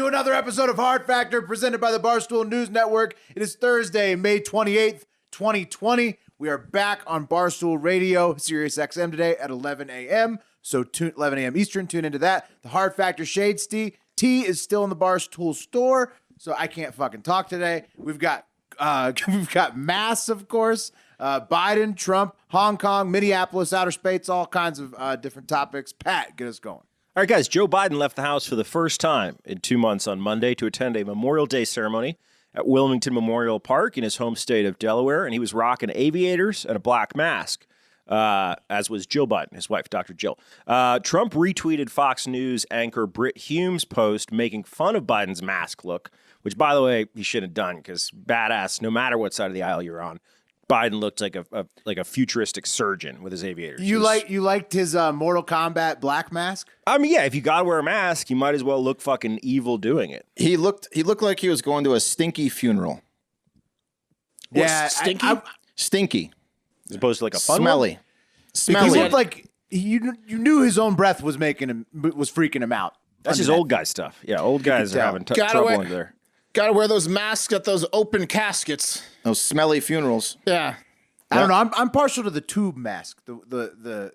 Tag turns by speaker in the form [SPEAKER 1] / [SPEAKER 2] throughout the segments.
[SPEAKER 1] to another episode of Hard Factor presented by the Barstool News Network. It is Thursday, May 28th, 2020. We are back on Barstool Radio, Sirius XM today at 11 a.m. So 11 a.m. Eastern, tune into that. The Hard Factor Shades Tea is still in the Barstool store, so I can't fucking talk today. We've got masks, of course, Biden, Trump, Hong Kong, Minneapolis, outer space, all kinds of different topics. Pat, get us going.
[SPEAKER 2] All right, guys, Joe Biden left the House for the first time in 2 months on Monday to attend a Memorial Day ceremony at Wilmington Memorial Park in his home state of Delaware, and he was rocking aviators and a black mask, as was Jill Biden, his wife, Dr. Jill. Trump retweeted Fox News anchor Brit Hume's post making fun of Biden's mask look, which, by the way, he should have done because badass, no matter what side of the aisle you're on. Biden looked like a futuristic surgeon with his aviators.
[SPEAKER 1] You liked his Mortal Kombat black mask?
[SPEAKER 2] I mean, yeah, if you gotta wear a mask, you might as well look fucking evil doing it.
[SPEAKER 3] He looked like he was going to a stinky funeral.
[SPEAKER 1] Yeah,
[SPEAKER 3] stinky. Stinky,
[SPEAKER 2] as opposed to like a fun
[SPEAKER 3] smelly.
[SPEAKER 2] one?
[SPEAKER 3] Smelly.
[SPEAKER 1] He looked like you knew his own breath was freaking him out.
[SPEAKER 2] That's just old guy stuff. Yeah, old guys are having trouble under there.
[SPEAKER 4] Gotta wear those masks at those open caskets.
[SPEAKER 3] Those smelly funerals.
[SPEAKER 4] Yeah.
[SPEAKER 1] I don't know. I'm partial to the tube mask. The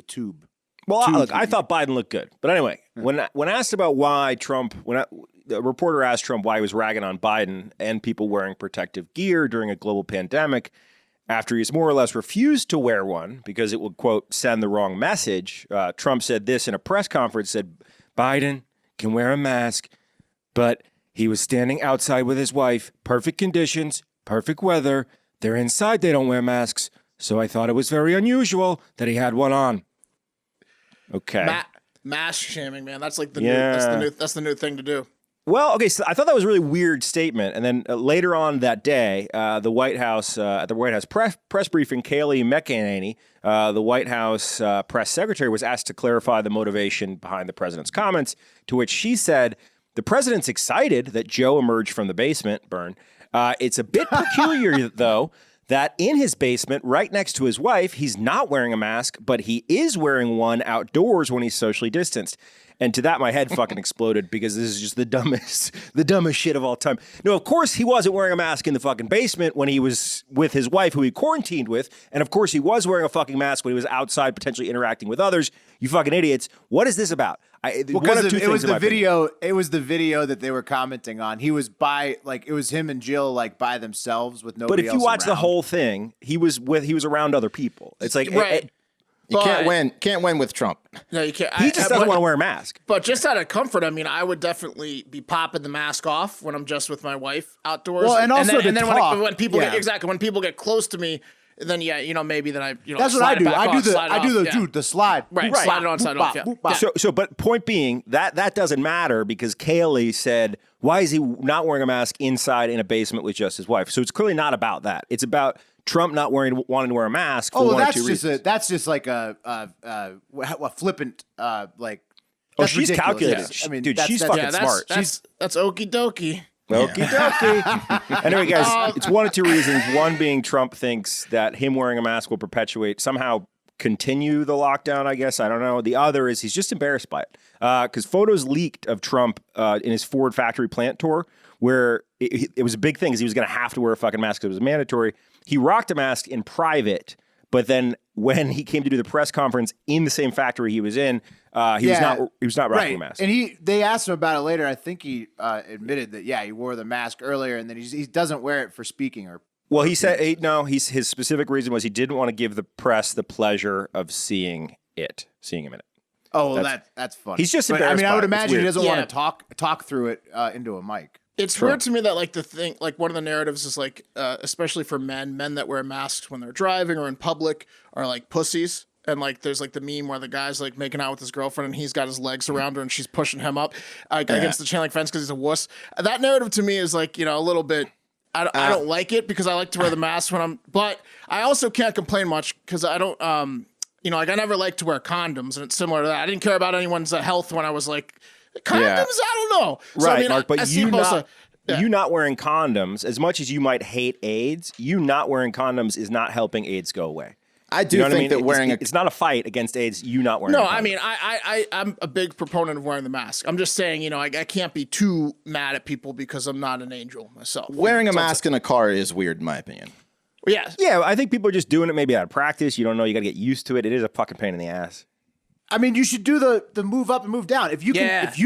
[SPEAKER 1] tube.
[SPEAKER 2] Well, look, I thought Biden looked good, but anyway, when asked about why the reporter asked Trump why he was ragging on Biden and people wearing protective gear during a global pandemic, after he's more or less refused to wear one because it would, quote, send the wrong message, Trump said this in a press conference, said, Biden can wear a mask, but he was standing outside with his wife, perfect conditions, perfect weather. They're inside, they don't wear masks, so I thought it was very unusual that he had one on. Okay.
[SPEAKER 4] Mask shaming, man. That's like that's the new thing to do.
[SPEAKER 2] Well, okay, so I thought that was a really weird statement. And then later on that day, at the White House press briefing, Kayleigh McEnany, the White House press secretary, was asked to clarify the motivation behind the president's comments, to which she said, the president's excited that Joe emerged from the basement, burn. It's a bit peculiar, though, that in his basement, right next to his wife, he's not wearing a mask, but he is wearing one outdoors when he's socially distanced. And to that, my head fucking exploded because this is just the dumbest shit of all time. No, of course he wasn't wearing a mask in the fucking basement when he was with his wife, who he quarantined with. And of course he was wearing a fucking mask when he was outside potentially interacting with others. You fucking idiots. What is this about?
[SPEAKER 1] It was the video that they were commenting on. He was it was him and Jill by themselves with nobody else.
[SPEAKER 2] But if you watch
[SPEAKER 1] around.
[SPEAKER 2] the whole thing, he was around other people. It's like
[SPEAKER 4] right.
[SPEAKER 3] You can't win with Trump.
[SPEAKER 4] No, you can't.
[SPEAKER 2] He just doesn't want to wear a mask.
[SPEAKER 4] But just out of comfort, I mean, I would definitely be popping the mask off when I'm just with my wife outdoors.
[SPEAKER 1] Well, and also
[SPEAKER 4] when people get close to me, then maybe then I
[SPEAKER 1] that's what I do. The slide.
[SPEAKER 4] Right, slide it on, slide it off. Yeah.
[SPEAKER 2] So, but point being that doesn't matter because Kayleigh said, why is he not wearing a mask inside in a basement with just his wife? So it's clearly not about that. It's about Trump not wanting to wear a mask for one or two reasons.
[SPEAKER 1] That's just like a flippant
[SPEAKER 2] she's
[SPEAKER 1] ridiculous.
[SPEAKER 2] calculated.
[SPEAKER 1] Yeah. I mean,
[SPEAKER 2] dude, she's fucking smart.
[SPEAKER 4] That's okie dokie.
[SPEAKER 2] Okie dokie. Anyway, guys, it's one of two reasons. One being Trump thinks that him wearing a mask will somehow continue the lockdown, I guess. I don't know. The other is he's just embarrassed by it. Because photos leaked of Trump in his Ford factory plant tour where it was a big thing because he was going to have to wear a fucking mask because it was mandatory. He rocked a mask in private, but then when he came to do the press conference in the same factory he was in, he was not rocking a mask.
[SPEAKER 1] And they asked him about it later. I think he admitted that he wore the mask earlier, and then he doesn't wear it for speaking or.
[SPEAKER 2] Well, he said his specific reason was he didn't want to give the press the pleasure of seeing him in it.
[SPEAKER 1] Oh, well, that's funny.
[SPEAKER 2] He's just embarrassed.
[SPEAKER 1] I mean, I would
[SPEAKER 2] by it.
[SPEAKER 1] imagine he doesn't want to talk through it into a mic.
[SPEAKER 4] It's weird to me that one of the narratives is especially for men that wear masks when they're driving or in public are like pussies. And there's the meme where the guy's making out with his girlfriend and he's got his legs around her and she's pushing him up against the chain link fence because he's a wuss. That narrative to me is a little bit. I don't like it because I like to wear the mask but I also can't complain much because I don't. I never liked to wear condoms, and it's similar to that. I didn't care about anyone's health when I was condoms. I don't know. So,
[SPEAKER 2] right, Mark. But you not wearing condoms, as much as you might hate AIDS, you not wearing condoms is not helping AIDS go away.
[SPEAKER 3] I do
[SPEAKER 2] You know what
[SPEAKER 3] think that wearing
[SPEAKER 2] it's not a fight against AIDS. You not wearing.
[SPEAKER 4] No,
[SPEAKER 2] a condom.
[SPEAKER 4] I mean, I'm a big proponent of wearing the mask. I'm just saying, you know, I can't be too mad at people because I'm not an angel myself.
[SPEAKER 3] wearing a
[SPEAKER 4] That's all I'm
[SPEAKER 3] mask in a car is weird, in my opinion.
[SPEAKER 4] saying. Yeah.
[SPEAKER 2] Yeah, I think people are just doing it maybe out of practice. You don't know. You got to get used to it. It is a fucking pain in the ass.
[SPEAKER 1] I mean, you should do the move up and move down. If you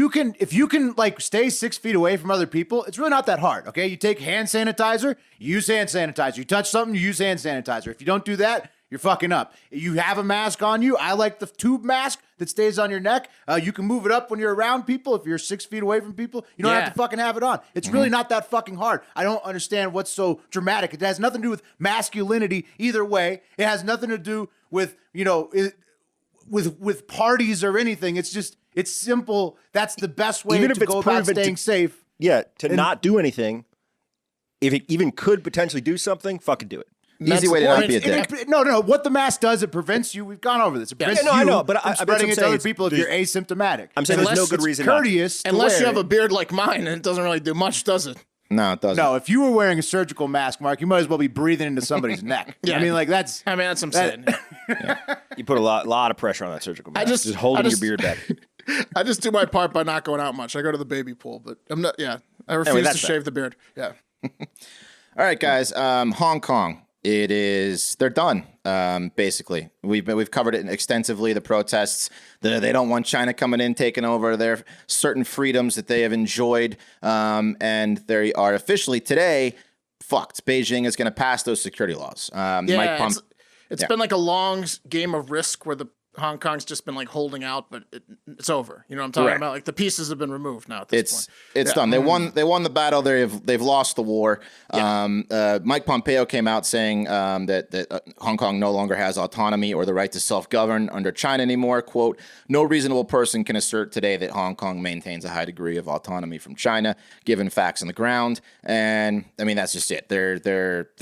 [SPEAKER 1] can like stay 6 feet away from other people, it's really not that hard. Okay, you take hand sanitizer, you use hand sanitizer. You touch something, you use hand sanitizer. If you don't do that, you're fucking up. You have a mask on you. I like the tube mask that stays on your neck. You can move it up when you're around people. If you're 6 feet away from people, you don't have to fucking have it on. It's really not that fucking hard. I don't understand what's so dramatic. It has nothing to do with masculinity either way. It has nothing to do with, you know, with parties or anything. It's just, it's simple. That's the best way
[SPEAKER 2] Even if
[SPEAKER 1] to
[SPEAKER 2] it's
[SPEAKER 1] go about
[SPEAKER 2] proven
[SPEAKER 1] staying safe.
[SPEAKER 2] Yeah, to not do anything. If it even could potentially do something, fucking do it.
[SPEAKER 3] Easy way to not be a dick.
[SPEAKER 1] No. What the mask does, it prevents you. We've gone over this. It prevents
[SPEAKER 2] no, I
[SPEAKER 1] you
[SPEAKER 2] know, but
[SPEAKER 1] from
[SPEAKER 2] I'm
[SPEAKER 1] spreading it to
[SPEAKER 2] saying
[SPEAKER 1] other people if you're asymptomatic.
[SPEAKER 2] I'm saying there's no good reason not to.
[SPEAKER 1] Courteous to
[SPEAKER 4] Unless you
[SPEAKER 1] wear
[SPEAKER 4] have a
[SPEAKER 1] it.
[SPEAKER 4] beard like mine, and it doesn't really do much, does it?
[SPEAKER 3] No, it doesn't.
[SPEAKER 1] No, if you were wearing a surgical mask, Mark, you might as well be breathing into somebody's neck.
[SPEAKER 4] Yeah.
[SPEAKER 1] I mean, like that's.
[SPEAKER 4] I mean, that's what I'm saying.
[SPEAKER 2] You put a lot of pressure on that surgical mask.
[SPEAKER 4] just-
[SPEAKER 2] holding
[SPEAKER 4] I
[SPEAKER 2] your beard back.
[SPEAKER 4] I just do my part by not going out much. I go to the baby pool, but I'm not. Yeah, I refuse
[SPEAKER 2] that's
[SPEAKER 4] to
[SPEAKER 2] fair.
[SPEAKER 4] shave the beard. Yeah.
[SPEAKER 3] All right, guys. Hong Kong. They're done. Basically, we've covered it extensively. The protests. They don't want China coming in, taking over their certain freedoms that they have enjoyed, and they are officially today fucked. Beijing is going to pass those security laws.
[SPEAKER 4] Yeah, it's been like a long game of Risk where the Hong Kong's just been like holding out, but it's over. You know what I'm talking
[SPEAKER 3] Right.
[SPEAKER 4] about? Like the pieces have been removed now at this point.
[SPEAKER 3] It's done. They won the battle. They've lost the war. Mike Pompeo came out saying that Hong Kong no longer has autonomy or the right to self-govern under China anymore. Quote, no reasonable person can assert today that Hong Kong maintains a high degree of autonomy from China, given facts on the ground. And I mean, that's just it. They're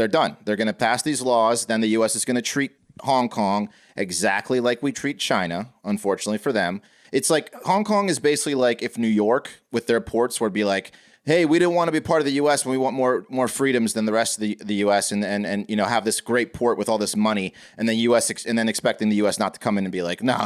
[SPEAKER 3] done. They're going to pass these laws. Then the U.S. is going to treat Hong Kong exactly like we treat China, unfortunately for them. It's like Hong Kong is basically like if New York with their ports would be like, hey, we didn't want to be part of the U.S. when we want more freedoms than the rest of the U.S. and you know have this great port with all this money, and then expecting the U.S. not to come in and be like, no,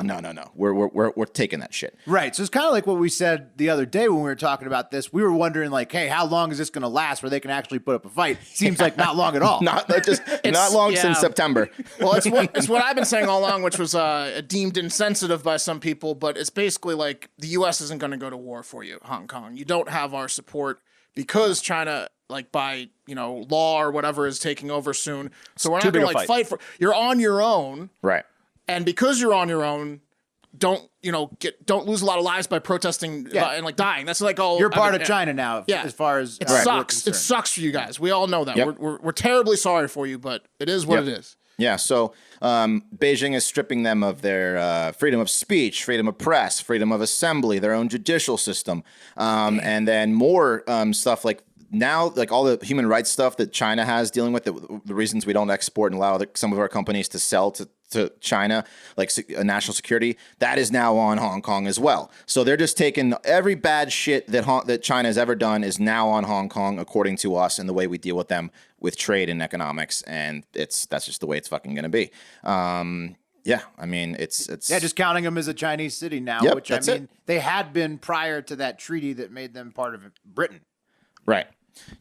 [SPEAKER 3] we're taking that shit.
[SPEAKER 1] Right. So it's kind of like what we said the other day when we were talking about this. We were wondering like, hey, how long is this going to last where they can actually put up a fight? Seems like not long at all.
[SPEAKER 3] Not long since September.
[SPEAKER 4] Well, it's what I've been saying all along, which was deemed insensitive by some people, but it's basically like the U.S. isn't going to go to war for you, Hong Kong. You don't have our support because China, like by law or whatever, is taking over soon. So we're not going to like fight for. You're on your own,
[SPEAKER 3] Right.
[SPEAKER 4] and because you're on your own, don't lose a lot of lives by protesting and like dying. That's like all.
[SPEAKER 1] You're part of China now.
[SPEAKER 4] Yeah.
[SPEAKER 1] As far as
[SPEAKER 4] It sucks. It sucks for you guys. We all know that.
[SPEAKER 3] Yep.
[SPEAKER 4] We're terribly sorry for you, but it is what it is.
[SPEAKER 3] Yeah, so Beijing is stripping them of their freedom of speech, freedom of press, freedom of assembly, their own judicial system, and then more stuff like now, like all the human rights stuff that China has dealing with, the reasons we don't export and allow some of our companies to sell to China, like national security, that is now on Hong Kong as well. So they're just taking every bad shit that China has ever done is now on Hong Kong, according to us, and the way we deal with them with trade and economics, and that's just the way it's fucking going to be. Yeah, I mean, it's
[SPEAKER 1] just counting them as a Chinese city now,
[SPEAKER 3] Yep,
[SPEAKER 1] which I mean, they had been prior to that treaty that made them part of Britain.
[SPEAKER 3] right.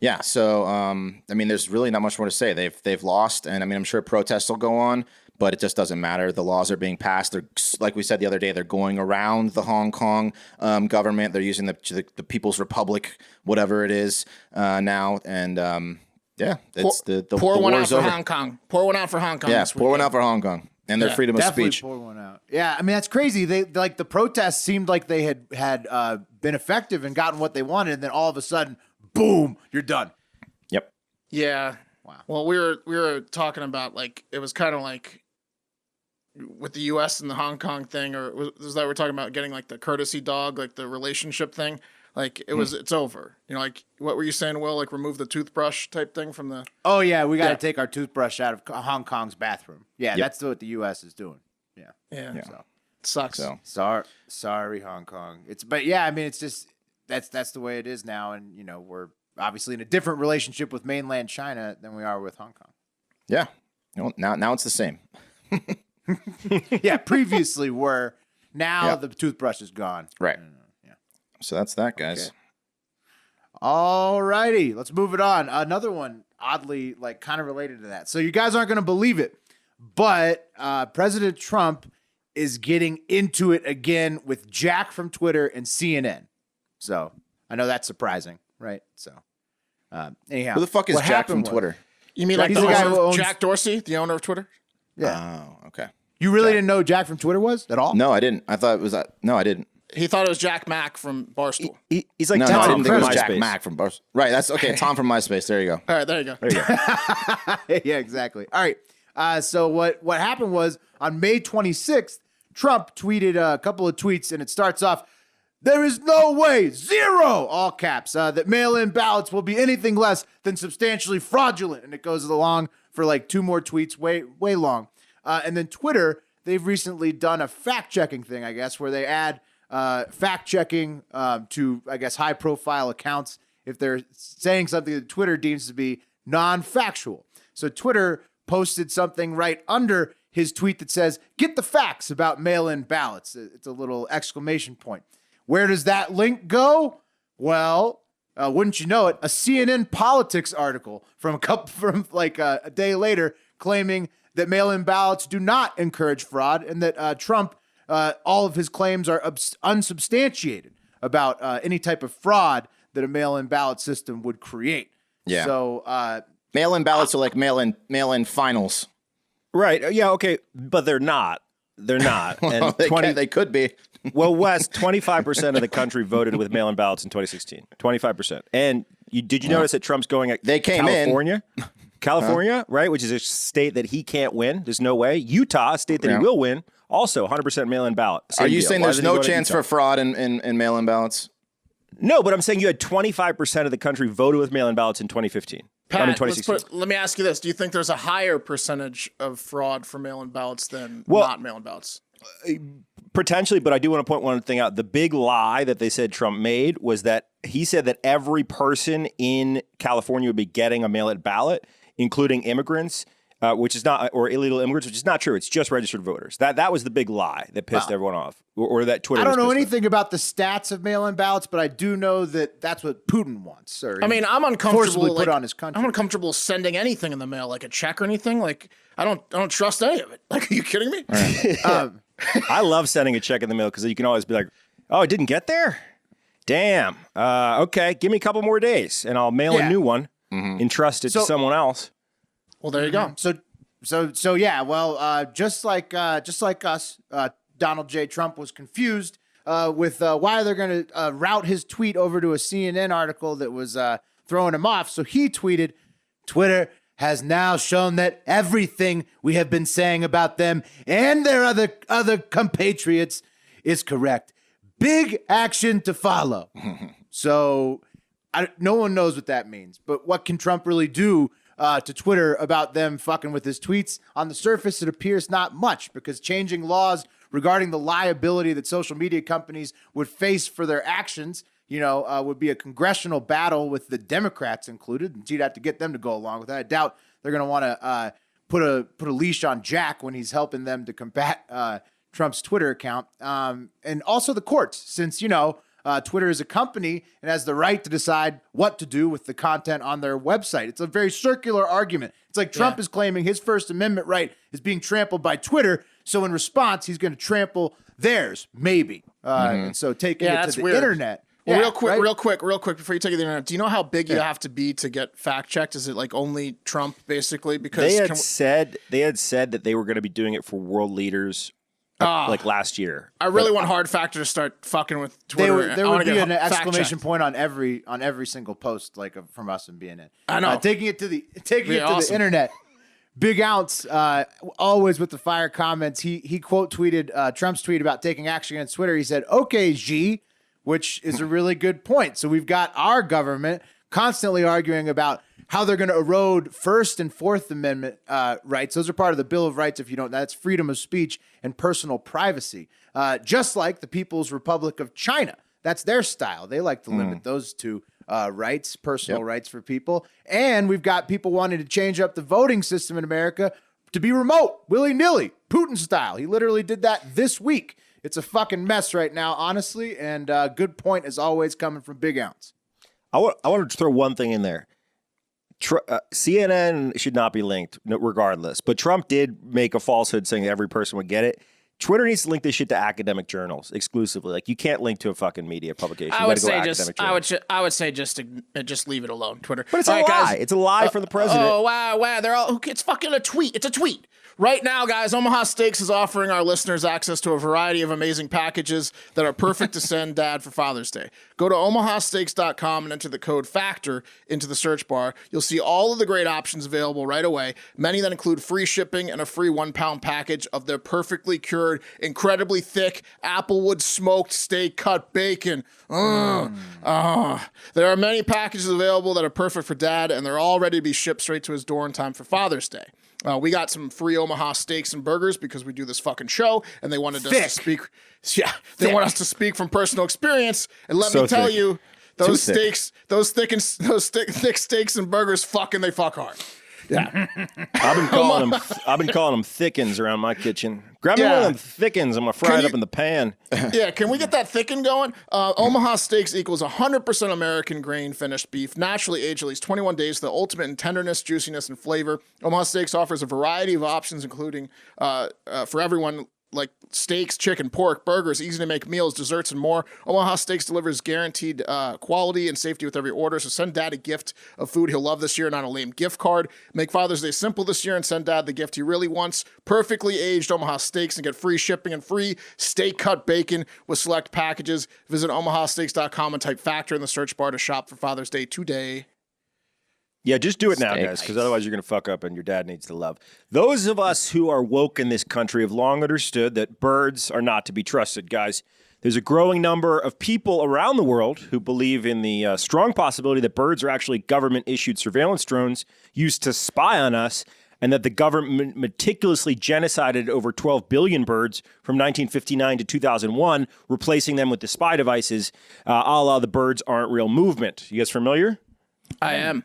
[SPEAKER 3] Yeah, so I mean, there's really not much more to say. They've lost, and I mean, I'm sure protests will go on, but it just doesn't matter. The laws are being passed. They're, like we said the other day, they're going around the Hong Kong government. They're using the People's Republic, whatever it is, now, and yeah, it's the
[SPEAKER 4] pour one out
[SPEAKER 3] war's
[SPEAKER 4] for
[SPEAKER 3] over.
[SPEAKER 4] Hong Kong. Pour one out for Hong Kong.
[SPEAKER 3] Yeah,
[SPEAKER 4] this
[SPEAKER 3] pour one
[SPEAKER 4] weekend.
[SPEAKER 3] out for Hong Kong and their freedom of
[SPEAKER 1] Definitely
[SPEAKER 3] speech.
[SPEAKER 1] pour one out. Yeah, I mean that's crazy. They like the protests seemed like they had been effective and gotten what they wanted, and then all of a sudden, boom, you're done.
[SPEAKER 3] Yep.
[SPEAKER 4] Yeah.
[SPEAKER 1] Wow.
[SPEAKER 4] Well, we were talking about like it was kind of like with the U.S. and the Hong Kong thing, or was that we're talking about getting like the courtesy dog, like the relationship thing. Like it's over. Like what were you saying, Will? Like remove the toothbrush type thing from the.
[SPEAKER 1] Oh yeah, we got to take our toothbrush out of Hong Kong's bathroom. Yeah, that's what the U.S. is doing. Yeah.
[SPEAKER 4] Yeah.
[SPEAKER 1] So.
[SPEAKER 4] It sucks.
[SPEAKER 3] So
[SPEAKER 1] Sorry, Hong Kong. But yeah, I mean, it's just that's the way it is now, and we're obviously in a different relationship with mainland China than we are with Hong Kong.
[SPEAKER 3] yeah, now it's the same.
[SPEAKER 1] Yeah, previously were. Now the toothbrush is gone.
[SPEAKER 3] Right. So that's that, guys.
[SPEAKER 1] Okay. All righty, let's move it on. Another one, oddly, like kind of related to that. So you guys aren't going to believe it, but President Trump is getting into it again with Jack from Twitter and CNN. So I know that's surprising, right? So anyhow,
[SPEAKER 3] Who the fuck is
[SPEAKER 1] what
[SPEAKER 3] Jack
[SPEAKER 1] happened
[SPEAKER 3] from
[SPEAKER 1] was-
[SPEAKER 3] Twitter?
[SPEAKER 4] You mean like
[SPEAKER 1] He's
[SPEAKER 4] the
[SPEAKER 1] the guy
[SPEAKER 4] owner
[SPEAKER 1] who
[SPEAKER 4] of
[SPEAKER 1] owns-
[SPEAKER 4] Jack Dorsey, the owner of Twitter?
[SPEAKER 1] Yeah.
[SPEAKER 3] Oh, okay.
[SPEAKER 1] You really didn't know Jack from Twitter was at all?
[SPEAKER 3] No, I didn't. I thought it was no, I didn't.
[SPEAKER 4] He thought it was Jack Mack from Barstool.
[SPEAKER 2] He's like
[SPEAKER 3] No,
[SPEAKER 2] Tom
[SPEAKER 3] I didn't think it was
[SPEAKER 2] from
[SPEAKER 3] Jack
[SPEAKER 2] MySpace.
[SPEAKER 3] Mack from Barstool. Right, that's okay. Tom from MySpace. There you go.
[SPEAKER 4] All right, there you go.
[SPEAKER 2] There you go.
[SPEAKER 1] Yeah, exactly. All right. So what happened was on May 26th, Trump tweeted a couple of tweets, and it starts off, "There is no way, zero, all caps, that mail-in ballots will be anything less than substantially fraudulent." And it goes along for like two more tweets, way long. And then Twitter, they've recently done a fact-checking thing, I guess, where they add fact-checking to, I guess, high-profile accounts if they're saying something that Twitter deems to be non-factual. So Twitter posted something right under his tweet that says, "Get the facts about mail-in ballots." It's a little exclamation point. Where does that link go? Well, wouldn't you know it, a CNN politics article from a day later claiming that mail-in ballots do not encourage fraud and that Trump, all of his claims are unsubstantiated about any type of fraud that a mail-in ballot system would create.
[SPEAKER 3] Yeah.
[SPEAKER 1] So
[SPEAKER 3] Mail-in ballots are like mail-in finals.
[SPEAKER 2] Right. Yeah. Okay. But they're not. They're not. And
[SPEAKER 3] They could be.
[SPEAKER 2] well, Wes, 25% of the country voted with mail-in ballots in 2016. 25%. And did you notice that Trump's going at
[SPEAKER 3] They came
[SPEAKER 2] California? California, right, which is a state that he can't win. There's no way. Utah, a state that he will win, also 100% mail-in ballot. Same
[SPEAKER 3] Are you
[SPEAKER 2] deal.
[SPEAKER 3] saying
[SPEAKER 2] Why
[SPEAKER 3] there's
[SPEAKER 2] isn't he
[SPEAKER 3] no
[SPEAKER 2] going to
[SPEAKER 3] chance
[SPEAKER 2] Utah?
[SPEAKER 3] for fraud in mail-in ballots?
[SPEAKER 2] No, but I'm saying you had 25% of the country voted with mail-in ballots in 2015.
[SPEAKER 4] Pat,
[SPEAKER 2] I mean, 2016.
[SPEAKER 4] let me ask you this. Do you think there's a higher percentage of fraud for mail-in ballots than
[SPEAKER 2] Well-
[SPEAKER 4] not mail-in ballots?
[SPEAKER 2] Potentially, but I do want to point one thing out. The big lie that they said Trump made was that he said that every person in California would be getting a mail-in ballot, including immigrants, which is not, or illegal immigrants, which is not true. It's just registered voters. That was the big lie that pissed everyone off, or that Twitter.
[SPEAKER 1] I don't
[SPEAKER 2] was
[SPEAKER 1] know
[SPEAKER 2] pissed
[SPEAKER 1] anything about the stats of mail-in ballots, but I do know that that's what Putin wants. Or
[SPEAKER 4] I mean, I'm uncomfortable.
[SPEAKER 1] forcibly put on his country.
[SPEAKER 4] I'm uncomfortable sending anything in the mail, like a check or anything. Like I don't trust any of it. Like, are you kidding me?
[SPEAKER 2] I love sending a check in the mail because you can always be like, "Oh, it didn't get there? Damn. Okay, give me a couple more days, and I'll mail a new one, entrust it to someone else."
[SPEAKER 4] Well, there you go.
[SPEAKER 1] So yeah. Well, just like us, Donald J. Trump was confused with why they're going to route his tweet over to a CNN article that was throwing him off. So he tweeted, "Twitter has now shown that everything we have been saying about them and their other compatriots is correct. Big action to follow." So no one knows what that means. But what can Trump really do to Twitter about them fucking with his tweets? On the surface, it appears not much, because changing laws regarding the liability that social media companies would face for their actions, would be a congressional battle with the Democrats included, and you'd have to get them to go along with that. I doubt they're going to want to put a leash on Jack when he's helping them to combat Trump's Twitter account. And also the courts, since, Twitter is a company and has the right to decide what to do with the content on their website. It's a very circular argument. It's like Trump is claiming his First Amendment right is being trampled by Twitter. So in response, he's going to trample theirs, maybe. And so taking it
[SPEAKER 4] that's
[SPEAKER 1] to the
[SPEAKER 4] weird.
[SPEAKER 1] internet.
[SPEAKER 4] Well,
[SPEAKER 1] Yeah,
[SPEAKER 4] real
[SPEAKER 1] right?
[SPEAKER 4] quick, before you take it to the internet, do you know how big you have to be to get fact checked? Is it like only Trump, basically? Because
[SPEAKER 2] They had said that they were going to be doing it for world leaders like last year.
[SPEAKER 4] I really want Hard Factor to start fucking with Twitter.
[SPEAKER 1] There
[SPEAKER 4] I wanna
[SPEAKER 1] would be
[SPEAKER 4] get
[SPEAKER 1] an exclamation
[SPEAKER 4] fact-checked.
[SPEAKER 1] point on every single post, like from us and BNN.
[SPEAKER 4] I know.
[SPEAKER 1] Taking it to the
[SPEAKER 4] awesome.
[SPEAKER 1] internet. Big Ounce, always with the fire comments. He quote tweeted Trump's tweet about taking action against Twitter. He said, "Okay, Xi," which is a really good point. So we've got our government constantly arguing about how they're going to erode First and Fourth Amendment rights. Those are part of the Bill of Rights. If you don't, that's freedom of speech and personal privacy. Just like the People's Republic of China. That's their style. They like to limit those two rights, personal rights for people. And we've got people wanting to change up the voting system in America, to be remote, willy-nilly, Putin style. He literally did that this week. It's a fucking mess right now, honestly, and good point, as always, coming from Big Ounce.
[SPEAKER 2] I want to throw one thing in there. CNN should not be linked regardless, but Trump did make a falsehood saying that every person would get it. Twitter needs to link this shit to academic journals exclusively. Like, you can't link to a fucking media publication.
[SPEAKER 4] I would say just leave it alone, Twitter.
[SPEAKER 2] But it's a lie. Guys, it's a lie for the president.
[SPEAKER 4] Oh, wow. They're all, it's fucking a tweet. It's a tweet. Right now, guys, Omaha Steaks is offering our listeners access to a variety of amazing packages that are perfect to send Dad for Father's Day. Go to omahasteaks.com and enter the code FACTOR into the search bar. You'll see all of the great options available right away, many that include free shipping and a free 1-pound package of their perfectly cured, incredibly thick applewood smoked steak cut bacon. There are many packages available that are perfect for Dad, and they're all ready to be shipped straight to his door in time for Father's Day. We got some free Omaha steaks and burgers because we do this fucking show, and they wanted us to speak. Yeah, they want us to speak from personal experience. And let me tell you, those steaks, those thick steaks and burgers, fuck hard. Yeah,
[SPEAKER 2] I've been calling them thickens around my kitchen. Grab me one of them thickens. I'm gonna fry it up in the pan.
[SPEAKER 4] Yeah, can we get that thicken going? Omaha Steaks equals 100% American grain finished beef, naturally aged at least 21 days, the ultimate in tenderness, juiciness, and flavor. Omaha Steaks offers a variety of options, including for everyone, like steaks, chicken, pork, burgers, easy to make meals, desserts, and more. Omaha Steaks delivers guaranteed quality and safety with every order. So send Dad a gift of food he'll love this year, not a lame gift card. Make Father's Day simple this year and send Dad the gift he really wants. Perfectly aged Omaha Steaks, and get free shipping and free steak cut bacon with select packages. Visit omahasteaks.com and type FACTOR in the search bar to shop for Father's Day today.
[SPEAKER 2] Yeah, just do it now, guys, because otherwise you're going to fuck up and your dad needs to love. Those of us who are woke in this country have long understood that birds are not to be trusted, guys. There's a growing number of people around the world who believe in the strong possibility that birds are actually government-issued surveillance drones used to spy on us, and that the government meticulously genocided over 12 billion birds from 1959 to 2001, replacing them with the spy devices, a la the birds aren't real movement. You guys familiar?
[SPEAKER 4] I am.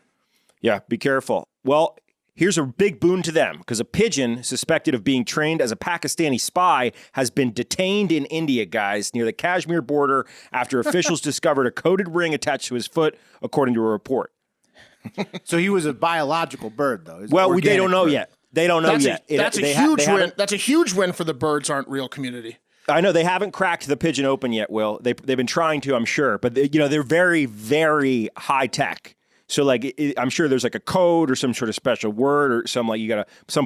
[SPEAKER 2] Yeah, be careful. Well, here's a big boon to them, because a pigeon suspected of being trained as a Pakistani spy has been detained in India, guys, near the Kashmir border after officials discovered a coded ring attached to his foot, according to a report.
[SPEAKER 1] So he was a biological bird, though.
[SPEAKER 2] They don't know yet. They don't know yet.
[SPEAKER 4] That's a huge win. That's a huge win for the birds aren't real community.
[SPEAKER 2] I know they haven't cracked the pigeon open yet, Will. They've been trying to, I'm sure, but they're very, very high tech. So, like, I'm sure there's like a code or some sort of special word or some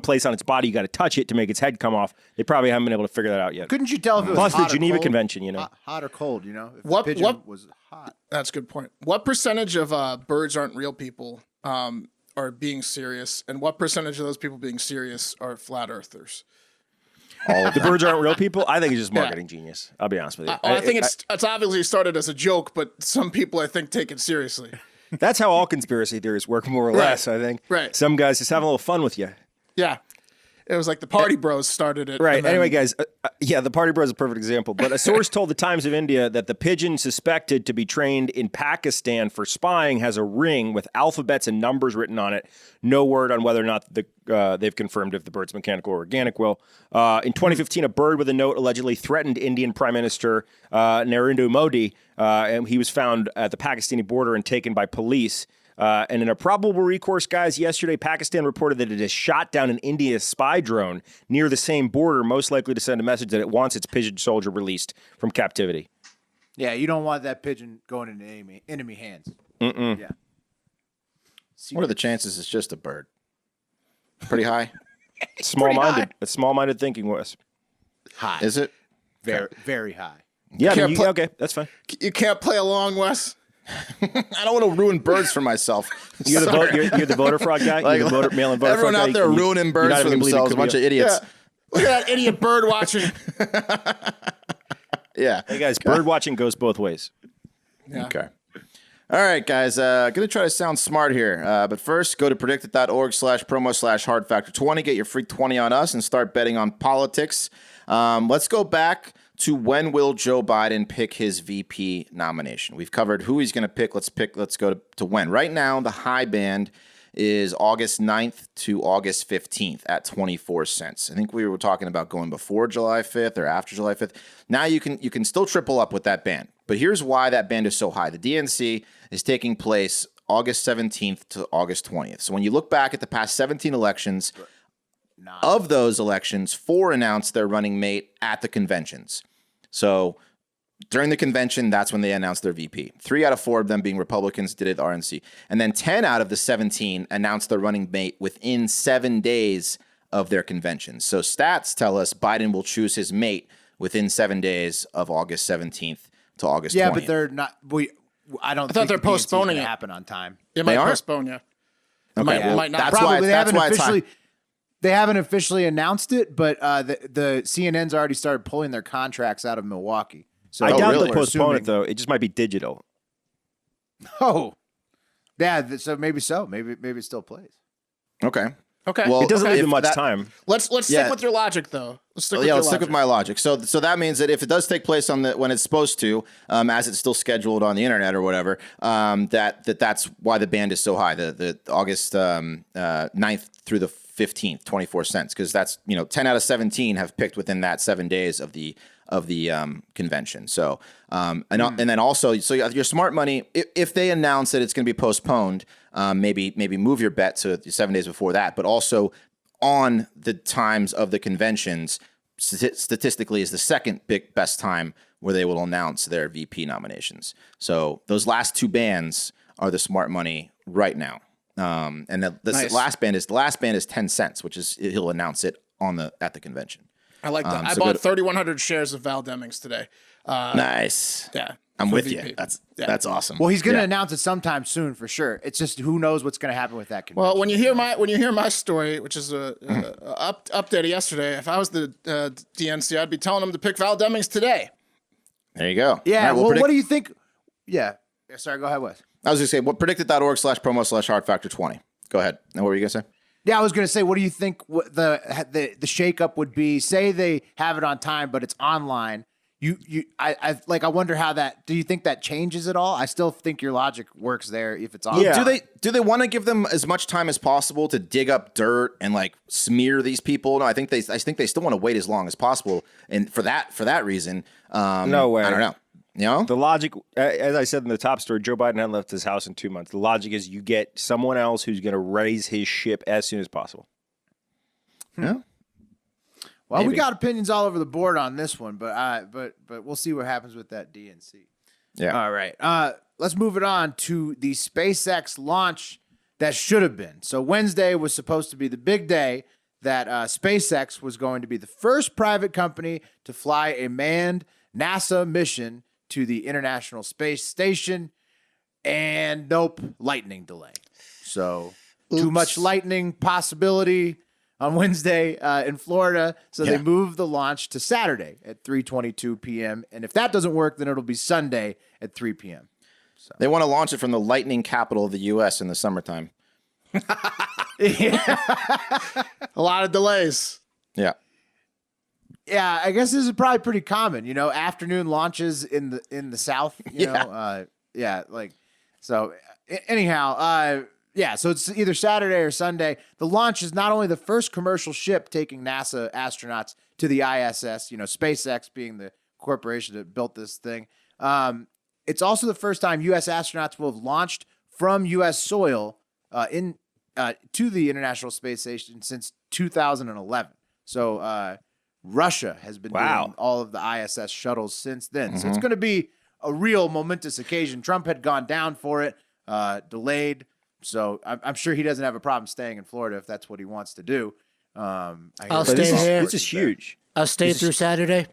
[SPEAKER 2] place on its body you got to touch it to make its head come off. They probably haven't been able to figure that out yet.
[SPEAKER 1] Couldn't you tell if it was
[SPEAKER 2] Plus
[SPEAKER 1] hot
[SPEAKER 2] the Geneva
[SPEAKER 1] or cold?
[SPEAKER 2] Convention,
[SPEAKER 1] hot or cold, If
[SPEAKER 4] What-
[SPEAKER 1] the pigeon
[SPEAKER 4] what-
[SPEAKER 1] was hot.
[SPEAKER 4] That's a good point. What percentage of birds aren't real people are being serious, and what percentage of those people being serious are flat earthers?
[SPEAKER 2] The birds aren't real people? I think it's just marketing genius. I'll be honest with you.
[SPEAKER 4] I think it's obviously started as a joke, but some people I think take it seriously.
[SPEAKER 2] That's how all conspiracy theories work, more or less, I think.
[SPEAKER 4] Right.
[SPEAKER 2] Some guys just having a little fun with you.
[SPEAKER 4] Yeah. It was like the Party Bros started it.
[SPEAKER 2] Right. Anyway, guys, the Party Bros is a perfect example. But a source told the Times of India that the pigeon suspected to be trained in Pakistan for spying has a ring with alphabets and numbers written on it. No word on whether or not they've confirmed if the bird's mechanical or organic, Will. In 2015, a bird with a note allegedly threatened Indian Prime Minister Narendra Modi, and he was found at the Pakistani border and taken by police. And in a probable recourse, guys, yesterday, Pakistan reported that it has shot down an India spy drone near the same border, most likely to send a message that it wants its pigeon soldier released from captivity.
[SPEAKER 1] Yeah, you don't want that pigeon going into enemy hands. Yeah.
[SPEAKER 3] What are the chances it's just a bird? Pretty high?
[SPEAKER 2] Small-minded. It's small-minded thinking, Wes.
[SPEAKER 1] High.
[SPEAKER 3] Is it?
[SPEAKER 1] Very, very high.
[SPEAKER 2] Yeah,
[SPEAKER 4] okay,
[SPEAKER 2] that's fine.
[SPEAKER 4] You can't play along, Wes.
[SPEAKER 3] I don't want to ruin birds for myself.
[SPEAKER 2] You're the voter fraud guy?
[SPEAKER 3] Like,
[SPEAKER 2] you're the mail-in voter
[SPEAKER 3] everyone
[SPEAKER 2] fraud
[SPEAKER 3] out
[SPEAKER 2] guy?
[SPEAKER 3] there ruining birds for themselves, a bunch of idiots.
[SPEAKER 4] Yeah. Look at that idiot bird watching.
[SPEAKER 3] Yeah.
[SPEAKER 2] Hey, guys, bird watching goes both ways.
[SPEAKER 4] Yeah.
[SPEAKER 3] Okay. All right, guys. Going to try to sound smart here. But first, go to predictit.org/promo/hardfactor20. Get your free 20 on us and start betting on politics. Let's go back to when will Joe Biden pick his VP nomination. We've covered who he's going to pick. Let's go to when. Right now, the high band is August 9th to August 15th at 24 cents. I think we were talking about going before July 5th or after July 5th. Now you can still triple up with that ban. But here's why that ban is so high. The DNC is taking place August 17th to August 20th. So when you look back at the past 17 elections, of those elections, 4 announced their running mate at the conventions. So during the convention, that's when they announced their VP. 3 out of 4 of them being Republicans did it at the RNC. And then 10 out of the 17 announced their running mate within 7 days of their convention. So stats tell us Biden will choose his mate within 7 days of August 17th to August 20th.
[SPEAKER 1] Yeah, but they're not. I thought
[SPEAKER 4] they're postponing it.
[SPEAKER 1] Happen on time.
[SPEAKER 4] It might
[SPEAKER 3] are?
[SPEAKER 4] postpone, yeah.
[SPEAKER 3] Okay,
[SPEAKER 4] Might not.
[SPEAKER 3] that's why. That's why it's high.
[SPEAKER 1] They haven't officially announced it, but the CNN's already started pulling their contracts out of Milwaukee. So
[SPEAKER 2] I doubt
[SPEAKER 3] really?
[SPEAKER 2] they'll postpone it, though. It just might be digital.
[SPEAKER 1] Oh, yeah. So maybe so. Maybe it still plays.
[SPEAKER 3] Okay.
[SPEAKER 4] Okay.
[SPEAKER 3] Well,
[SPEAKER 2] It doesn't
[SPEAKER 3] if
[SPEAKER 2] leave them much
[SPEAKER 3] that-
[SPEAKER 2] time.
[SPEAKER 4] Let's stick with your logic, though. Let's stick with your
[SPEAKER 3] let's
[SPEAKER 4] logic.
[SPEAKER 3] stick with my logic. So that means that if it does take place on when it's supposed to, as it's still scheduled on the internet or whatever, that's why the ban is so high. The August 9th through the 15th, 24 cents, because that's 10 out of 17 have picked within that 7 days of the convention. So and then also, so your smart money, if they announce that it's going to be postponed, maybe move your bet to 7 days before that, but also on the times of the conventions, statistically is the second best time where they will announce their VP nominations. So those last 2 bands are the smart money right now. And the
[SPEAKER 4] Nice.
[SPEAKER 3] last band is 10 cents, which is he'll announce it at the convention.
[SPEAKER 4] I like that. I
[SPEAKER 3] so
[SPEAKER 4] bought 3,100 shares of Val Demings today.
[SPEAKER 3] Nice.
[SPEAKER 4] Yeah.
[SPEAKER 3] I'm
[SPEAKER 4] for
[SPEAKER 3] with
[SPEAKER 4] VP.
[SPEAKER 3] you. That's awesome.
[SPEAKER 1] Well, he's going to announce it sometime soon for sure. It's just who knows what's going to happen with that convention.
[SPEAKER 4] Well, when you hear my story, which is a update yesterday, if I was the DNC, I'd be telling them to pick Val Demings today.
[SPEAKER 3] There you go.
[SPEAKER 1] yeah.
[SPEAKER 3] All right,
[SPEAKER 1] Well, what do you think? Yeah. Sorry. Go ahead, Wes.
[SPEAKER 3] I was going to say, predicted.org/promo/hard-factor20. Go ahead. Now, what were you going to say?
[SPEAKER 1] Yeah, I was going to say, what do you think the shakeup would be? Say they have it on time, but it's online. I wonder how that. Do you think that changes at all? I still think your logic works there if it's online.
[SPEAKER 2] Yeah.
[SPEAKER 3] Do they want to give them as much time as possible to dig up dirt and smear these people? No, I think they still want to wait as long as possible, and for that reason,
[SPEAKER 2] No way.
[SPEAKER 3] I don't know.
[SPEAKER 2] The logic, as I said in the top story, Joe Biden hadn't left his house in 2 months. The logic is you get someone else who's going to raise his ship as soon as possible.
[SPEAKER 3] Yeah.
[SPEAKER 1] Well,
[SPEAKER 3] Maybe.
[SPEAKER 1] we got opinions all over the board on this one, but we'll see what happens with that DNC.
[SPEAKER 3] Yeah.
[SPEAKER 1] All right. Let's move it on to the SpaceX launch that should have been. So Wednesday was supposed to be the big day that SpaceX was going to be the first private company to fly a manned NASA mission to the International Space Station, and nope, lightning delay. So too much lightning possibility on Wednesday in Florida. So they moved the launch to Saturday at 3:22 p.m. And if that doesn't work, then it'll be Sunday at 3 p.m.
[SPEAKER 3] They want to launch it from the lightning capital of the U.S. in the summertime.
[SPEAKER 4] A lot of delays.
[SPEAKER 3] Yeah.
[SPEAKER 1] Yeah, I guess this is probably pretty common, afternoon launches in the South, so anyhow, so it's either Saturday or Sunday. The launch is not only the first commercial ship taking NASA astronauts to the ISS, SpaceX being the corporation that built this thing. It's also the first time U.S. astronauts will have launched from U.S. soil to the International Space Station since 2011. So, Russia has been doing all of the ISS shuttles since then. So it's going to be a real momentous occasion. Trump had gone down for it, delayed. So I'm sure he doesn't have a problem staying in Florida if that's what he wants to do.
[SPEAKER 5] I'll stay here.
[SPEAKER 2] This is huge.
[SPEAKER 5] I'll stay through Saturday.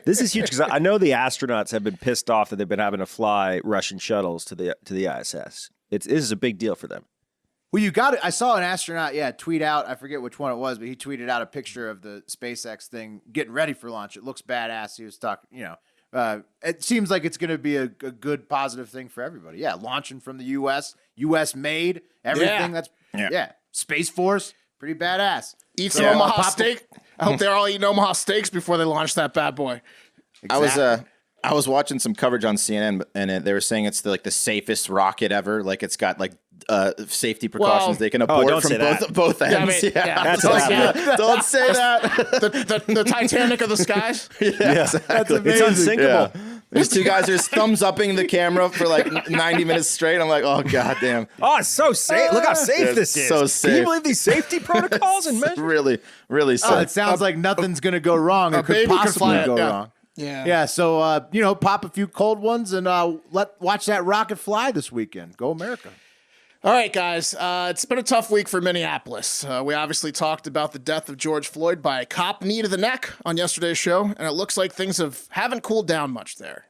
[SPEAKER 2] This is huge because I know the astronauts have been pissed off that they've been having to fly Russian shuttles to the ISS. This is a big deal for them.
[SPEAKER 1] Well, you got it. I saw an astronaut, tweet out. I forget which one it was, but he tweeted out a picture of the SpaceX thing getting ready for launch. It looks badass. He was talking, it seems like it's going to be a good, positive thing for everybody. Yeah, launching from the U.S., U.S. made, everything. Space Force, pretty badass.
[SPEAKER 4] Eat some Omaha steak. I hope they're all eating Omaha steaks before they launch that bad boy.
[SPEAKER 1] Exactly.
[SPEAKER 3] I was watching some coverage on CNN, and they were saying it's the safest rocket ever. Like it's got safety precautions they can afford
[SPEAKER 2] don't
[SPEAKER 3] from
[SPEAKER 2] say that.
[SPEAKER 3] both ends.
[SPEAKER 4] I mean,
[SPEAKER 2] That's
[SPEAKER 3] Don't say that.
[SPEAKER 4] the Titanic of the skies.
[SPEAKER 3] Exactly.
[SPEAKER 2] It's unsinkable.
[SPEAKER 3] Yeah. These two guys are just thumbs upping the camera for like 90 minutes straight. I'm like, oh goddamn.
[SPEAKER 2] Oh, it's so safe. Look how safe this is.
[SPEAKER 3] so
[SPEAKER 2] Can
[SPEAKER 3] safe.
[SPEAKER 2] you believe these safety protocols and measures?
[SPEAKER 3] Really, really safe.
[SPEAKER 1] Oh, it sounds like nothing's going to go wrong. It could
[SPEAKER 4] baby could
[SPEAKER 1] possibly
[SPEAKER 4] fly it,
[SPEAKER 1] go
[SPEAKER 4] yeah.
[SPEAKER 1] wrong.
[SPEAKER 4] Yeah.
[SPEAKER 1] Yeah, so pop a few cold ones and watch that rocket fly this weekend. Go America.
[SPEAKER 4] All right, guys. It's been a tough week for Minneapolis. We obviously talked about the death of George Floyd by a cop knee to the neck on yesterday's show, and it looks like things haven't cooled down much there.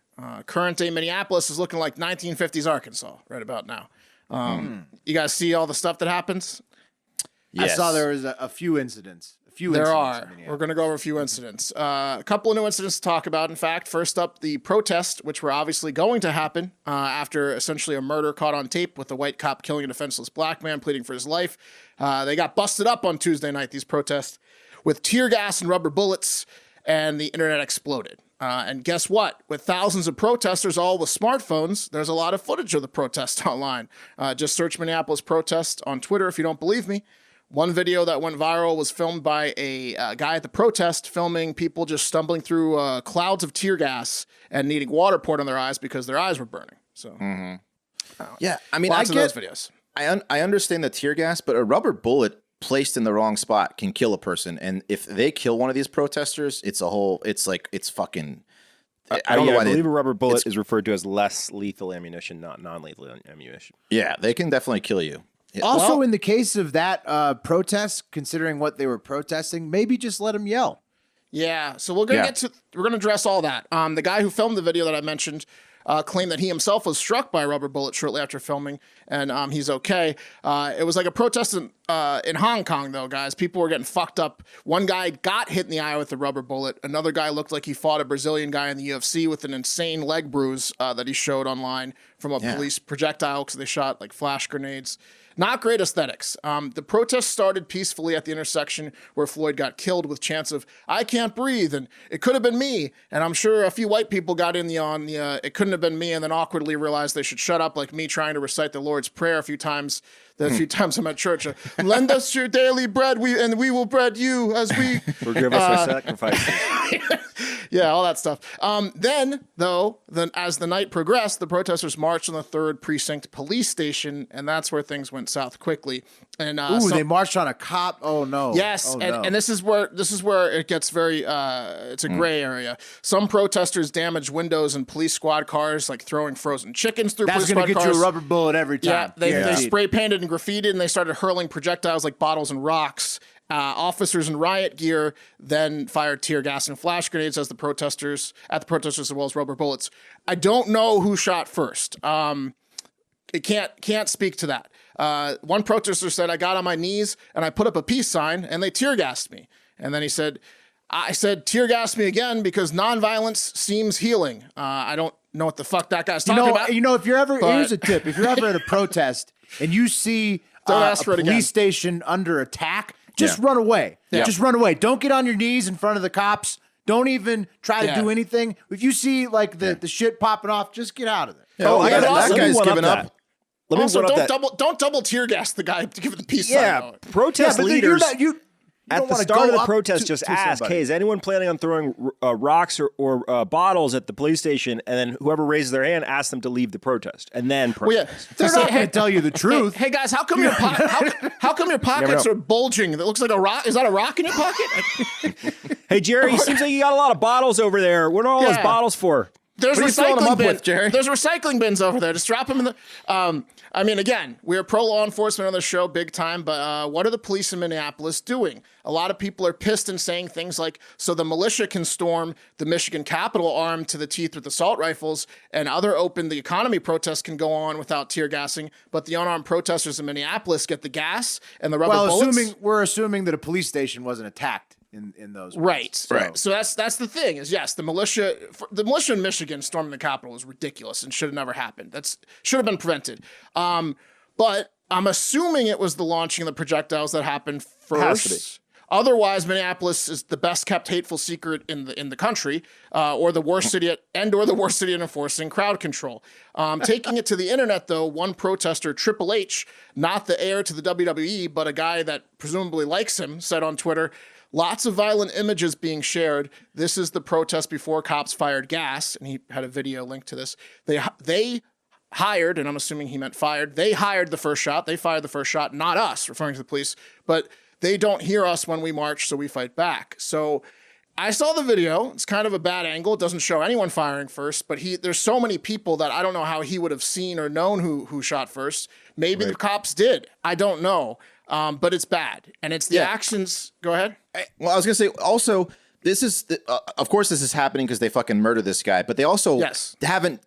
[SPEAKER 4] Current day Minneapolis is looking like 1950s Arkansas right about now. You guys see all the stuff that happens?
[SPEAKER 3] Yes.
[SPEAKER 1] I saw there was a few incidents.
[SPEAKER 4] There are. We're going to go over a few incidents. A couple of new incidents to talk about, in fact. First up, the protest, which were obviously going to happen after essentially a murder caught on tape with a white cop killing a defenseless black man pleading for his life. They got busted up on Tuesday night, these protests, with tear gas and rubber bullets, and the internet exploded. And guess what? With thousands of protesters, all with smartphones, there's a lot of footage of the protest online. Just search Minneapolis protest on Twitter if you don't believe me. One video that went viral was filmed by a guy at the protest filming people just stumbling through clouds of tear gas and needing water poured on their eyes because their eyes were burning. So,
[SPEAKER 3] Yeah, I mean,
[SPEAKER 4] lots
[SPEAKER 3] I
[SPEAKER 4] of those
[SPEAKER 3] get,
[SPEAKER 4] videos.
[SPEAKER 3] I understand the tear gas, but a rubber bullet placed in the wrong spot can kill a person. And if they kill one of these protesters, it's fucking. I don't know why
[SPEAKER 2] I
[SPEAKER 3] they.
[SPEAKER 2] believe a rubber bullet is referred to as less lethal ammunition, not non-lethal ammunition.
[SPEAKER 3] Yeah, they can definitely kill you. Yeah.
[SPEAKER 1] Also, in the case of that protest, considering what they were protesting, maybe just let them yell.
[SPEAKER 4] Yeah, so we're gonna address all that. The guy who filmed the video that I mentioned claimed that he himself was struck by a rubber bullet shortly after filming, and he's okay. It was like a protest in Hong Kong, though, guys. People were getting fucked up. One guy got hit in the eye with a rubber bullet. Another guy looked like he fought a Brazilian guy in the UFC with an insane leg bruise that he showed online from a police projectile because they shot like flash grenades. Not great aesthetics. The protest started peacefully at the intersection where Floyd got killed with chants of, "I can't breathe," and "it could have been me." And I'm sure a few white people got in on the "it couldn't have been me," and then awkwardly realized they should shut up, like me trying to recite the Lord's Prayer a few times. The few times I'm at church, "Lend us your daily bread, and we will bread you as we
[SPEAKER 2] Forgive us our sacrifices.
[SPEAKER 4] Yeah, all that stuff. Then, as the night progressed, the protesters marched on the 3rd Precinct Police Station, and that's where things went south quickly. And
[SPEAKER 1] They marched on a cop. Oh no.
[SPEAKER 4] Yes,
[SPEAKER 1] Oh,
[SPEAKER 4] and this is where it gets very it's a gray area. Some protesters damaged windows in police squad cars, like throwing frozen chickens through
[SPEAKER 1] That's
[SPEAKER 4] police
[SPEAKER 1] going
[SPEAKER 4] squad
[SPEAKER 1] to get
[SPEAKER 4] cars.
[SPEAKER 1] you a rubber bullet every time.
[SPEAKER 4] Yeah, they spray painted and graffitied, and they started hurling projectiles like bottles and rocks. Officers in riot gear then fired tear gas and flash grenades at the protesters, as well as rubber bullets. I don't know who shot first. It can't speak to that. One protester said, "I got on my knees and I put up a peace sign and they tear gassed me." And then he said, "I said tear gassed me again because nonviolence seems healing." I don't know what the fuck that guy's talking about.
[SPEAKER 1] If you're ever here's a tip: if you're ever at a protest and you see
[SPEAKER 4] Don't ask
[SPEAKER 1] a
[SPEAKER 4] for it again.
[SPEAKER 1] police station under attack, just run away.
[SPEAKER 4] Yeah.
[SPEAKER 1] Just run away. Don't get on your knees in front of the cops. Don't even try to do anything. If you see like the shit popping off, just get out of there.
[SPEAKER 3] That guy's giving up.
[SPEAKER 2] Let me
[SPEAKER 4] Also,
[SPEAKER 2] one up that.
[SPEAKER 4] don't double tear gas the guy to give it the peace
[SPEAKER 2] Yeah,
[SPEAKER 4] sign.
[SPEAKER 2] protest
[SPEAKER 1] but
[SPEAKER 2] leaders.
[SPEAKER 1] you
[SPEAKER 2] At
[SPEAKER 1] don't
[SPEAKER 2] the
[SPEAKER 1] wanna
[SPEAKER 2] start
[SPEAKER 1] go
[SPEAKER 2] of the
[SPEAKER 1] up
[SPEAKER 2] protest, just
[SPEAKER 1] to
[SPEAKER 2] ask,
[SPEAKER 1] somebody.
[SPEAKER 2] "Hey, is anyone planning on throwing rocks or bottles at the police station?" And then whoever raises their hand, ask them to leave the protest, and then protest.
[SPEAKER 1] They're not going to tell you the truth.
[SPEAKER 4] Hey guys, how come your how come your pockets are bulging? That looks like a rock. Is that a rock in your pocket?
[SPEAKER 2] Hey, Jerry, seems like you got a lot of bottles over there. What are all those bottles for?
[SPEAKER 4] There's
[SPEAKER 3] What are you filling them
[SPEAKER 4] recycling
[SPEAKER 3] up
[SPEAKER 4] bins.
[SPEAKER 3] with, Jerry?
[SPEAKER 4] There's recycling bins over there. Just drop them in the. I mean, again, we're pro law enforcement on the show, big time. But what are the police in Minneapolis doing? A lot of people are pissed and saying things like, "So the militia can storm the Michigan Capitol armed to the teeth with assault rifles, and other open the economy protests can go on without tear gassing, but the unarmed protesters in Minneapolis get the gas and the rubber bullets."
[SPEAKER 1] We're assuming that a police station wasn't attacked in those ways.
[SPEAKER 4] Right.
[SPEAKER 3] Right.
[SPEAKER 4] So that's the thing is, yes, the militia in Michigan storming the Capitol was ridiculous and should have never happened. Should have been prevented. But I'm assuming it was the launching of the projectiles that happened first. Otherwise, Minneapolis is the best kept hateful secret in the country, or the worst city at enforcing crowd control. Taking it to the internet, though, one protester, Triple H, not the heir to the WWE, but a guy that presumably likes him, said on Twitter, "Lots of violent images being shared. This is the protest before cops fired gas," and he had a video linked to this. They hired, and I'm assuming he meant fired. They hired the first shot. They fired the first shot, not us, referring to the police, but they don't hear us when we march, so we fight back. So I saw the video. It's kind of a bad angle. It doesn't show anyone firing first, but there's so many people that I don't know how he would have seen or known who shot first. Maybe the cops did. I don't know. But it's bad. And it's the actions. Go ahead.
[SPEAKER 3] Well, I was going to say also, this is, of course, this is happening because they fucking murdered this guy, but they also haven't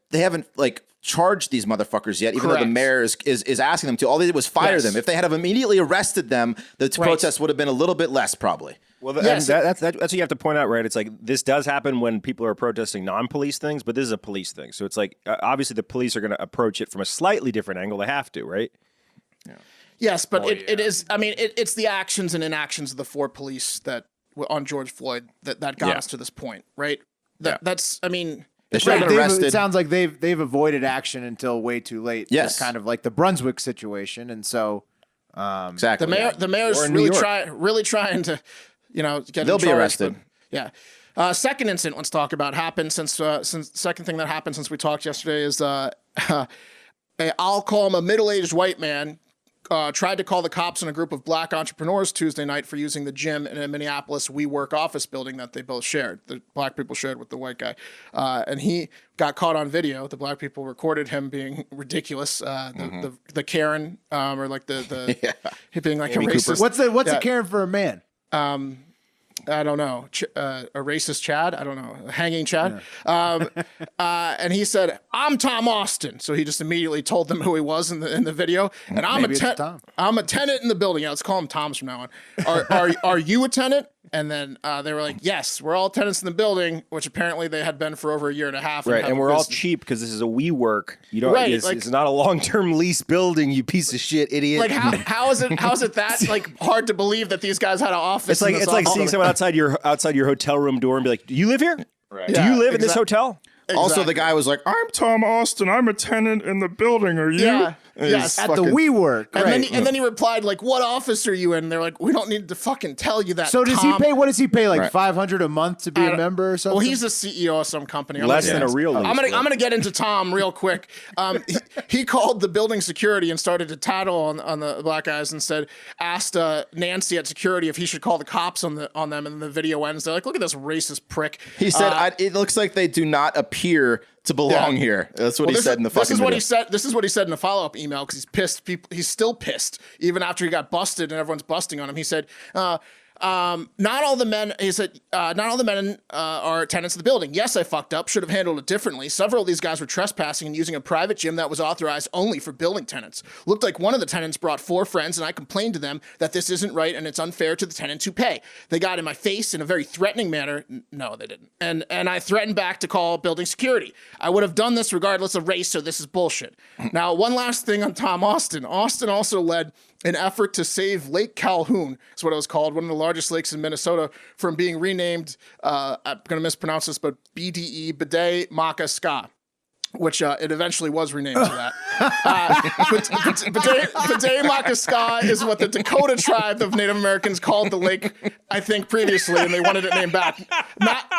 [SPEAKER 3] like charged these motherfuckers yet, even though the mayor is asking them to. All they did was fire them. If they had immediately arrested them, the protest would have been a little bit less, probably.
[SPEAKER 2] Well, that's what you have to point out, right? It's like this does happen when people are protesting non-police things, but this is a police thing. So it's like, obviously the police are going to approach it from a slightly different angle. They have to, right?
[SPEAKER 3] Yeah.
[SPEAKER 4] Yes, but it is, I mean, it's the actions and inactions of the four police that on George Floyd that got us to this point, right? That's, I mean...
[SPEAKER 3] They should have been arrested.
[SPEAKER 1] It sounds like they've avoided action until way too late.
[SPEAKER 3] Yes.
[SPEAKER 1] Just kind of like the Brunswick situation. And so...
[SPEAKER 3] exactly.
[SPEAKER 4] The mayor's really trying to, get
[SPEAKER 3] They'll be arrested.
[SPEAKER 4] Second incident, let's talk about, happened since second thing that happened since we talked yesterday is I'll call him a middle-aged white man, tried to call the cops on a group of black entrepreneurs Tuesday night for using the gym in a Minneapolis WeWork office building that they both shared. The black people shared with the white guy. And he got caught on video. The black people recorded him being ridiculous. The Karen, or like the being like
[SPEAKER 3] Amy
[SPEAKER 4] a racist.
[SPEAKER 3] Cooper.
[SPEAKER 1] What's a Karen for a man?
[SPEAKER 4] I don't know, a racist Chad. I don't know, a hanging Chad. And he said, "I'm Tom Austin." So he just immediately told them who he was in the video. And I'm a tenant in the building. Yeah, let's call him Tom's from now on. Are you a tenant? And then they were like, "Yes, we're all tenants in the building," which apparently they had been for over a year and a half.
[SPEAKER 2] Right, and we're all cheap because this is a WeWork. You don't. Right, it's not a long-term lease building. You piece of shit, idiot.
[SPEAKER 4] Like how is it that like hard to believe that these guys had an office?
[SPEAKER 2] It's like seeing someone outside your hotel room door and be like, "Do you live here? Right. Do you live in this hotel?"
[SPEAKER 3] Exactly. Also, the guy was like, "I'm Tom Austin. I'm a tenant in the building. Are you?"
[SPEAKER 4] Yeah.
[SPEAKER 1] Yes, at the WeWork.
[SPEAKER 4] And then he replied, like, "What office are you in?" They're like, "We don't need to fucking tell you that."
[SPEAKER 1] So does
[SPEAKER 4] Tom.
[SPEAKER 1] he pay? What does he pay? Like $500 a month to be a member or something?
[SPEAKER 4] Well, he's a CEO of some company.
[SPEAKER 2] Less than a real lease.
[SPEAKER 4] I'm gonna get into Tom real quick. He called the building security and started to tattle on the black guys and asked Nancy at security if he should call the cops on them. And the video ends. They're like, "Look at this racist prick."
[SPEAKER 3] He said, "It looks like they do not appear to belong here." That's what he said in the fucking video.
[SPEAKER 4] This is what he said in a follow-up email because he's pissed. He's still pissed even after he got busted and everyone's busting on him. He said, not all the men. He said, not all the men are tenants of the building. Yes, I fucked up. Should have handled it differently. Several of these guys were trespassing and using a private gym that was authorized only for building tenants. Looked like one of the tenants brought 4 friends, and I complained to them that this isn't right and it's unfair to the tenants who pay. They got in my face in a very threatening manner. No, they didn't. And I threatened back to call building security. I would have done this regardless of race, so this is bullshit. Now, one last thing on Tom Austin. Austin also led an effort to save Lake Calhoun, is what it was called, one of the largest lakes in Minnesota, from being renamed, I'm going to mispronounce this, but BDE, Bidet Maka Ska, which it eventually was renamed to that. Bidet Maka Ska is what the Dakota tribe of Native Americans called the lake, I think, previously, and they wanted it named back.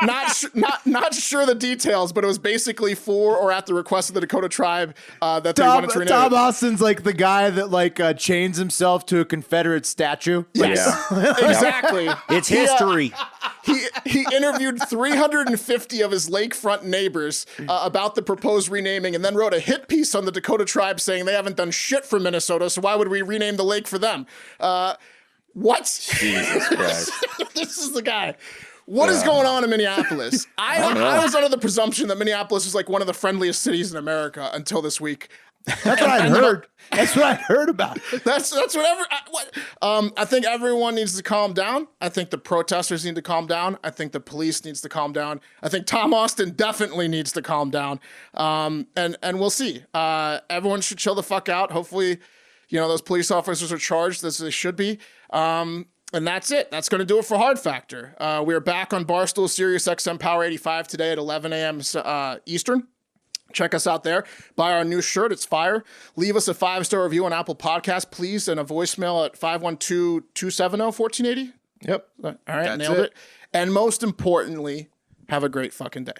[SPEAKER 4] Not sure the details, but it was basically for or at the request of the Dakota tribe that they wanted to rename
[SPEAKER 1] Tom
[SPEAKER 4] it.
[SPEAKER 1] Austin's like the guy that chains himself to a Confederate statue.
[SPEAKER 4] Yes, exactly.
[SPEAKER 2] It's history.
[SPEAKER 4] He interviewed 350 of his lakefront neighbors about the proposed renaming, and then wrote a hit piece on the Dakota tribe saying they haven't done shit for Minnesota, so why would we rename the lake for them? What?
[SPEAKER 3] Jesus Christ.
[SPEAKER 4] This is the guy. What is going on in Minneapolis? I was under the presumption that Minneapolis was like one of the friendliest cities in America until this week.
[SPEAKER 1] That's what I heard. That's what I heard about.
[SPEAKER 4] That's I think everyone needs to calm down. I think the protesters need to calm down. I think the police needs to calm down. I think Tom Austin definitely needs to calm down. And we'll see. Everyone should chill the fuck out. Hopefully, those police officers are charged as they should be. And And that's it. That's going to do it for Hard Factor. We're back on Barstool Sirius XM Power 85 today at 11 a.m. Eastern. Check us out there. Buy our new shirt. It's fire. Leave us a 5-star review on Apple Podcasts, please, and a voicemail at 512-270-1480.
[SPEAKER 3] Yep.
[SPEAKER 4] All right, nailed it. And most importantly, have a great fucking day.